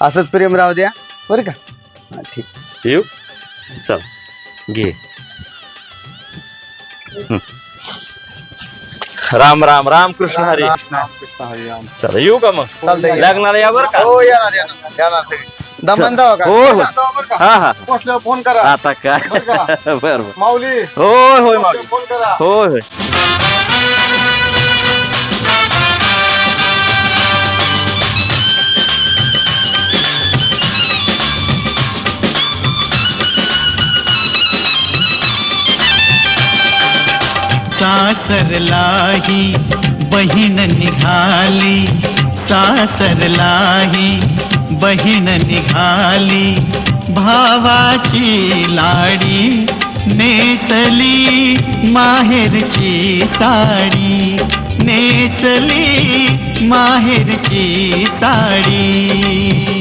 असंच प्रेम राहू द्या बरं का. हा, ठीक. येऊ चल घे. राम राम राम कृष्ण हरी. चला येऊ का मग. चालतंय. लग्नाला या बरं का. हो येणार सगळे. दमन जावा का. हो, हो. बरं का? हा हा पोहोचल्यावर फोन करा. आता काय बरं का? बर बर माऊली होय होय माऊली फोन करा. होय होय. सासरलाही बहीण निघाली, सासरलाही बहीण निघाली, भावाची लाडी नेसली माहेरची साडी, नेसली माहेरची साडी.